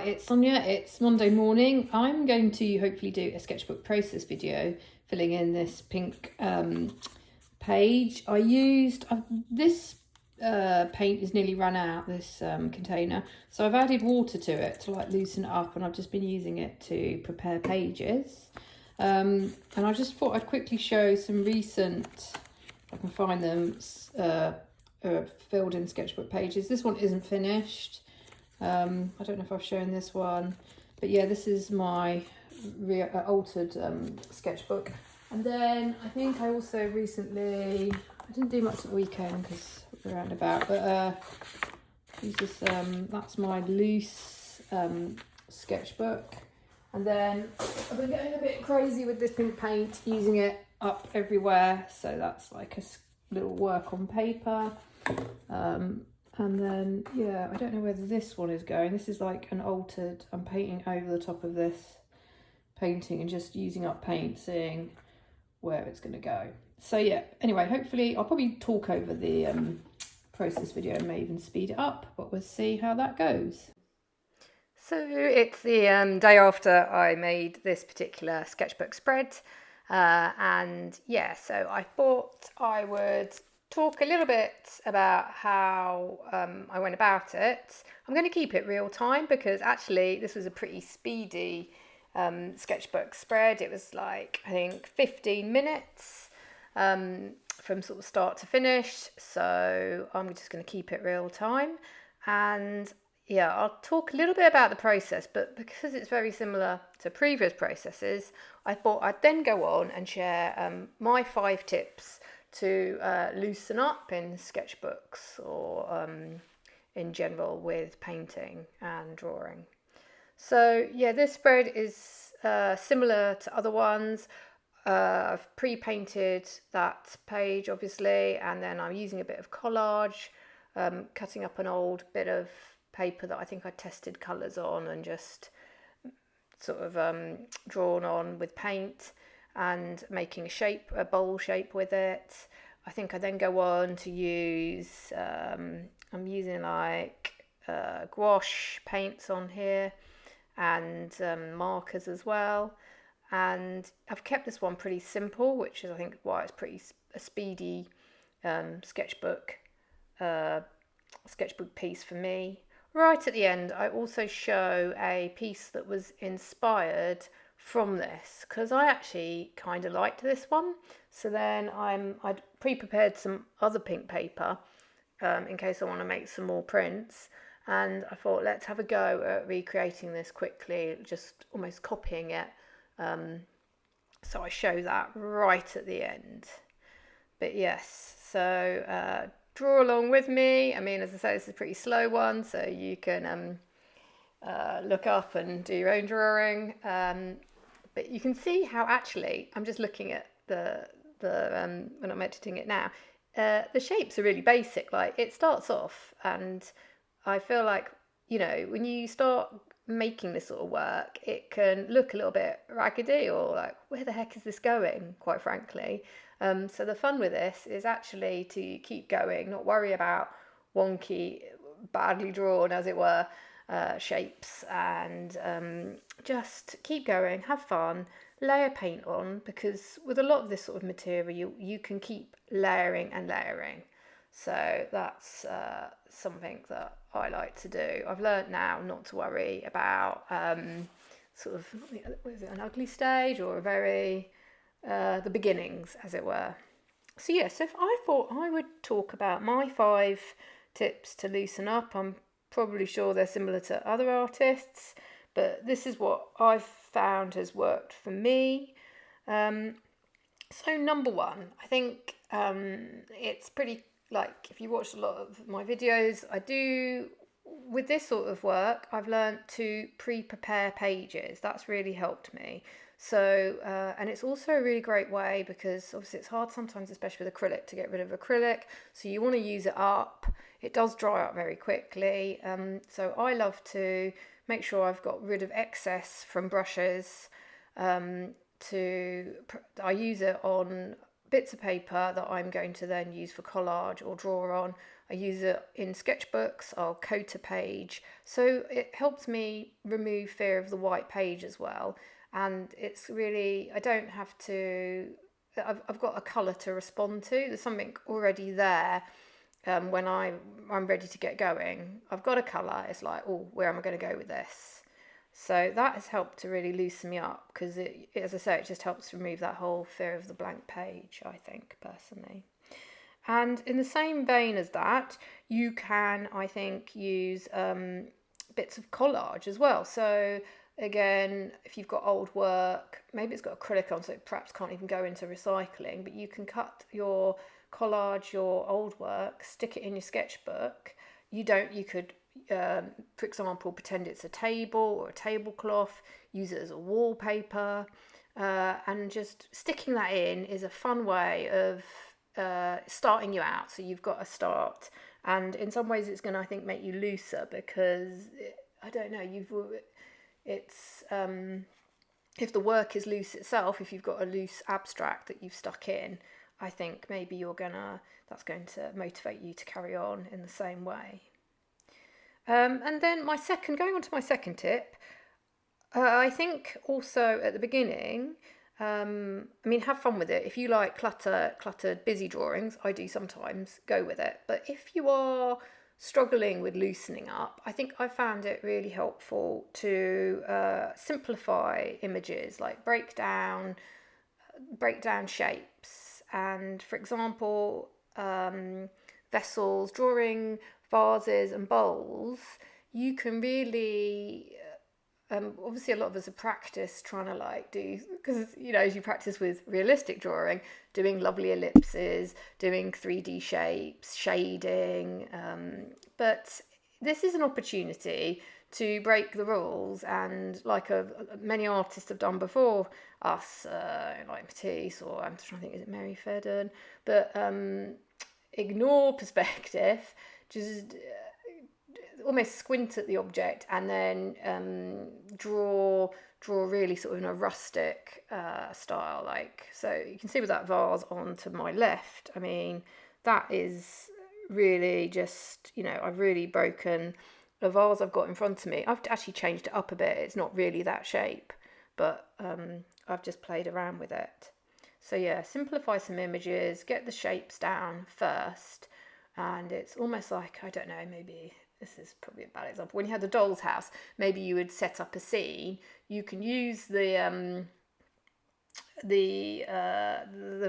it's Sonia. It's Monday morning. I'm going to hopefully do a sketchbook process video filling in this pink page. I used this paint is nearly run out, this container, so I've added water to it to like loosen it up, and I've just been using it to prepare pages. And I just thought I'd quickly show some recent, if I can find them, filled in sketchbook pages. This one isn't finished. I don't know if I've shown this one, but yeah, this is my altered sketchbook. And then I think I also recently, I didn't do much at the weekend because we're out and about, but that's my loose sketchbook. And then I've been getting a bit crazy with this pink paint, using it up everywhere, so that's like a little work on paper. And then, yeah, I don't know whether this one is going. This is like an altered, I'm painting over the top of this painting and just using up paint, seeing where it's going to go. So yeah, anyway, hopefully I'll probably talk over the process video and may even speed it up, but we'll see how that goes. So it's the day after I made this particular sketchbook spread, and yeah, so I thought I would talk a little bit about how I went about it. I'm going to keep it real time because actually this was a pretty speedy sketchbook spread. It was like, I think 15 minutes from sort of start to finish, so I'm just going to keep it real time. And yeah, I'll talk a little bit about the process, but because it's very similar to previous processes, I thought I'd then go on and share my 5 tips to loosen up in sketchbooks or in general with painting and drawing. So yeah, this spread is similar to other ones. I've pre-painted that page obviously, and then I'm using a bit of collage, cutting up an old bit of paper that I think I tested colours on and just sort of drawn on with paint, and making a shape, a bowl shape with it. I think I then go on to use, I'm using like gouache paints on here and markers as well. And I've kept this one pretty simple, which is I think why it's pretty a speedy sketchbook piece for me. Right at the end, I also show a piece that was inspired from this, because I actually kind of liked this one. So then I'd pre-prepared some other pink paper in case I want to make some more prints, and I thought let's have a go at recreating this quickly, just almost copying it. So I show that right at the end. But yes, so draw along with me. I mean, as I say, this is a pretty slow one, so you can look up and do your own drawing. But you can see how actually, I'm just looking at the when I'm editing it now, the shapes are really basic. Like it starts off, and I feel like, you know, when you start making this sort of work, it can look a little bit raggedy or like, where the heck is this going, quite frankly. So the fun with this is actually to keep going, not worry about wonky, badly drawn, as it were, shapes, and just keep going, have fun, layer paint on, because with a lot of this sort of material you can keep layering and layering. So that's something that I like to do. I've learnt now not to worry about sort of, was it an ugly stage or a very the beginnings, as it were. So yes, if I thought I would talk about my 5 tips to loosen up. I'm probably sure they're similar to other artists, but this is what I've found has worked for me. So number 1, I think it's pretty, like, if you watched a lot of my videos, I do, with this sort of work, I've learned to pre-prepare pages. That's really helped me. So, and it's also a really great way, because obviously it's hard sometimes, especially with acrylic, to get rid of acrylic. So you want to use it up. It does dry up very quickly. So I love to make sure I've got rid of excess from brushes. I use it on bits of paper that I'm going to then use for collage or draw on. I use it in sketchbooks. I'll coat a page. So it helps me remove fear of the white page as well. And it's really, I don't have to, I've got a colour to respond to. There's something already there when I'm ready to get going. I've got a colour. It's like, oh, where am I going to go with this? So that has helped to really loosen me up because, as I say, it just helps remove that whole fear of the blank page, I think, personally. And in the same vein as that, you can, I think, use bits of collage as well. So again, if you've got old work, maybe it's got acrylic on, so it perhaps can't even go into recycling, but you can cut your collage, your old work, stick it in your sketchbook. You could, for example, pretend it's a table or a tablecloth, use it as a wallpaper, and just sticking that in is a fun way of starting you out. So you've got a start, and in some ways it's going to, I think, make you looser because I don't know, it's if the work is loose itself, if you've got a loose abstract that you've stuck in, I think maybe that's going to motivate you to carry on in the same way. And then going on to my second tip, I think also at the beginning, have fun with it. If you like cluttered, busy drawings, I do sometimes, go with it. But if you are struggling with loosening up, I think I found it really helpful to simplify images, like break down shapes. And for example, vessels, drawing vases and bowls, you can really obviously a lot of us are practice trying to do, because as you practice with realistic drawing, doing lovely ellipses, doing 3D shapes, shading, but this is an opportunity to break the rules, and many artists have done before us, like Matisse, or I'm trying to think, is it Mary Fedden, but ignore perspective, just almost squint at the object and then draw really sort of in a rustic style. So you can see with that vase on to my left, I mean, that is really just, I've really broken a vase I've got in front of me. I've actually changed it up a bit. It's not really that shape, but I've just played around with it. So yeah, simplify some images, get the shapes down first, and it's almost like, I don't know, maybe this is probably a bad example. When you had the doll's house, maybe you would set up a scene. You can use the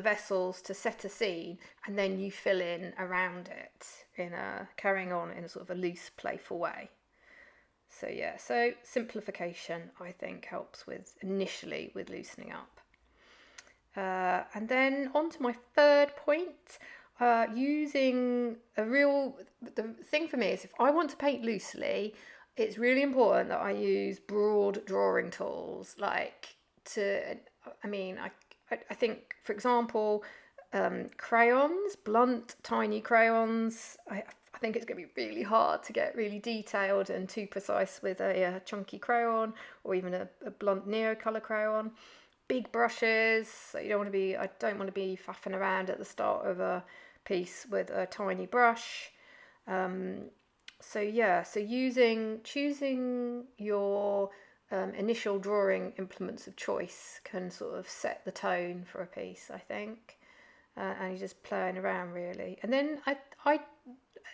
vessels to set a scene, and then you fill in around it carrying on in a sort of a loose, playful way. So yeah, so simplification, I think, helps initially with loosening up. And then on to my third point. Using the thing for me is, if I want to paint loosely, it's really important that I use broad drawing tools. I think, for example, crayons, blunt, tiny crayons. I think it's going to be really hard to get really detailed and too precise with a chunky crayon, or even a blunt Neocolor crayon. Big brushes, so I don't want to be faffing around at the start of a piece with a tiny brush. Choosing your initial drawing implements of choice can sort of set the tone for a piece, I think. And you're just playing around really. And then I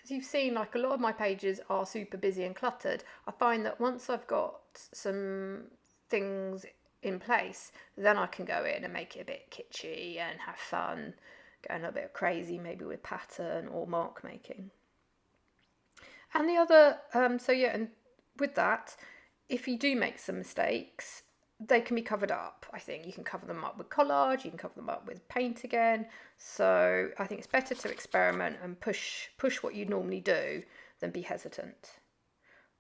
as you've seen, a lot of my pages are super busy and cluttered. I find that once I've got some things in place, then I can go in and make it a bit kitschy and have fun, going a bit crazy maybe with pattern or mark making. And the other, and with that, if you do make some mistakes, they can be covered up. I think you can cover them up with collage, you can cover them up with paint again. So I think it's better to experiment and push what you normally do than be hesitant.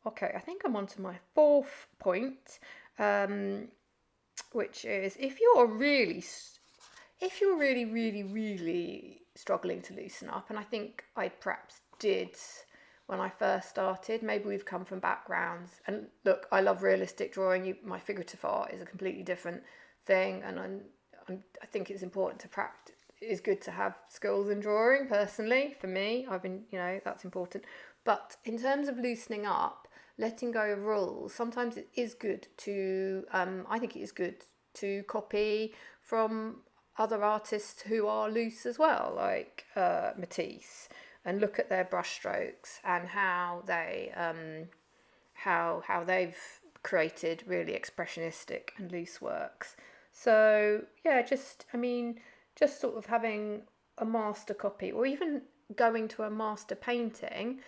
Okay, I think I'm on to my fourth point. Which is, if you're really, really struggling to loosen up, and I think I perhaps did when I first started. Maybe we've come from backgrounds, and look, I love realistic drawing. My figurative art is a completely different thing, and I think it's important to practice. is good to have skills in drawing. Personally, for me, I've been, that's important. But in terms of loosening up, letting go of rules, sometimes it is good to, I think it is good to copy from other artists who are loose as well, like Matisse, and look at their brushstrokes and how they how they've created really expressionistic and loose works. So yeah, just sort of having a master copy, or even going to a master painting,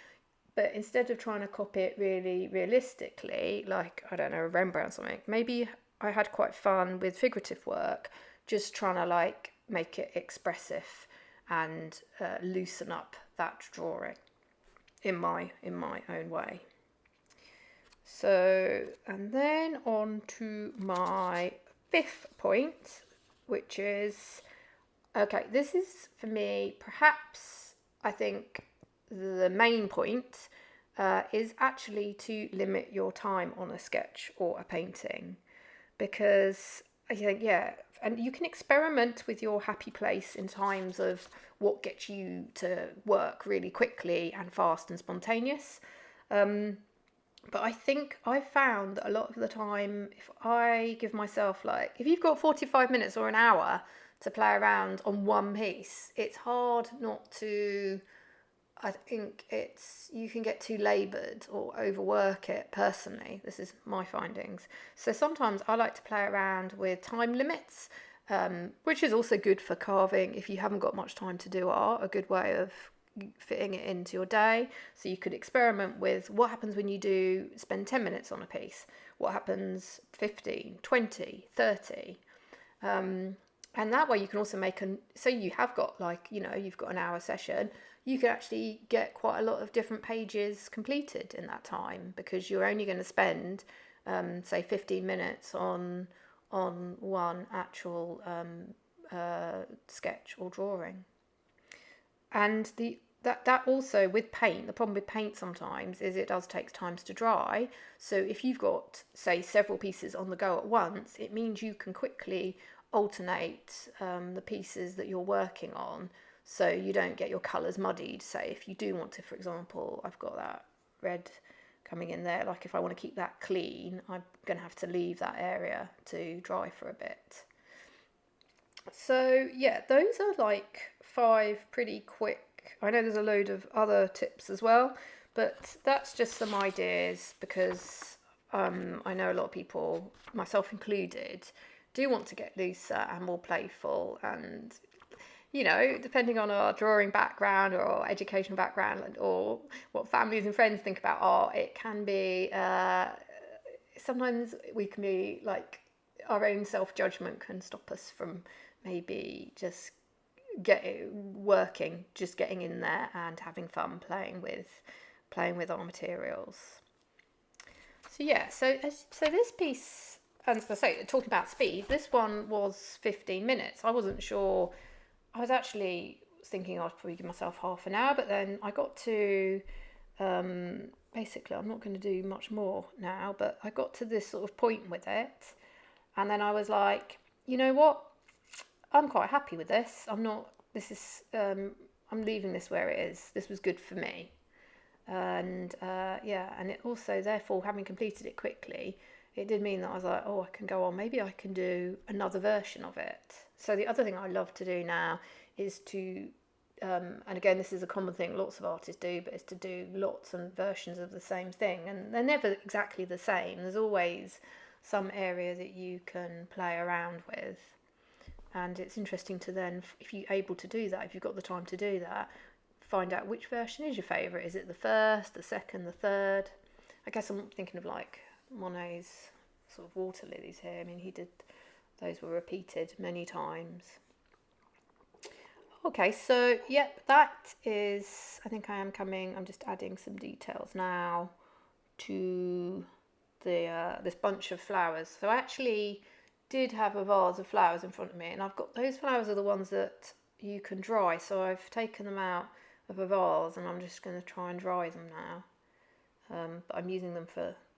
but instead of trying to copy it really realistically, like, I don't know, Rembrandt or something, maybe I had quite fun with figurative work, just trying to like make it expressive and loosen up that drawing in my own way. So, and then on to my 5th point, which is, okay, this is for me, perhaps, I think the main point is actually to limit your time on a sketch or a painting, because I think, yeah, and you can experiment with your happy place in times of what gets you to work really quickly and fast and spontaneous. But I think I've found that a lot of the time, if I give myself, like, if you've got 45 minutes or an hour to play around on one piece, it's hard not to, I think you can get too laboured or overwork it personally. This is my findings. So sometimes I like to play around with time limits, which is also good for carving if you haven't got much time to do art, a good way of fitting it into your day. So you could experiment with what happens when you do spend 10 minutes on a piece, what happens 15, 20, 30. And that way you can also so you have got you've got an hour session, you could actually get quite a lot of different pages completed in that time, because you're only going to spend say 15 minutes on one actual sketch or drawing. And that also, with paint, the problem with paint sometimes is it does take time to dry. So if you've got, say, several pieces on the go at once, it means you can quickly alternate the pieces that you're working on, so you don't get your colours muddied. Say if you do want to, for example, I've got that red coming in there, like if I want to keep that clean, I'm going to have to leave that area to dry for a bit. So yeah, those are like 5 pretty quick. I know there's a load of other tips as well, but that's just some ideas, because I know a lot of people, myself included, do want to get looser and more playful, and depending on our drawing background or our educational background or what families and friends think about art, it can be sometimes we can be like, our own self-judgment can stop us from maybe just getting in there and having fun playing with our materials. So yeah, so this piece, and as I say, talking about speed, this one was 15 minutes. I wasn't sure. I was actually thinking I'd probably give myself half an hour, but then I got to basically, I'm not going to do much more now, but I got to this sort of point with it, and then I was like, you know what, I'm quite happy with this. I'm leaving this where it is. This was good for me. And and it also, therefore, having completed it quickly, it did mean that I was like, oh, I can go on. Maybe I can do another version of it. So the other thing I love to do now is to, and again, this is a common thing lots of artists do, but it's to do lots of versions of the same thing. And they're never exactly the same. There's always some area that you can play around with. And it's interesting to then, if you're able to do that, if you've got the time to do that, find out which version is your favourite. Is it the first, the second, the third? I guess I'm thinking of like Monet's sort of water lilies here. I mean, those were repeated many times. Okay, so yep, that is, I think I'm just adding some details now to the this bunch of flowers. So I actually did have a vase of flowers in front of me, and I've got, those flowers are the ones that you can dry, so I've taken them out of a vase and I'm just going to try and dry them now, but I'm using them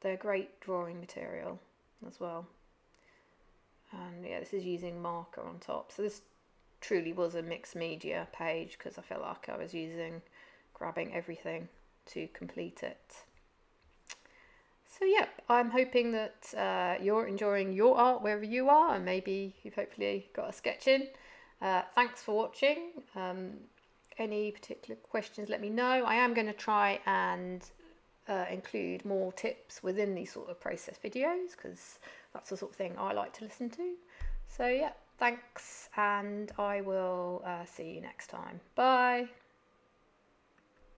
they're great drawing material as well. And yeah, this is using marker on top, so this truly was a mixed media page, because I felt like I was grabbing everything to complete it. So yeah, I'm hoping that you're enjoying your art wherever you are, and maybe you've hopefully got a sketch in. Thanks for watching. Any particular questions, let me know. I am going to try and include more tips within these sort of process videos, because that's the sort of thing I like to listen to. So yeah, thanks, and I will see you next time. Bye.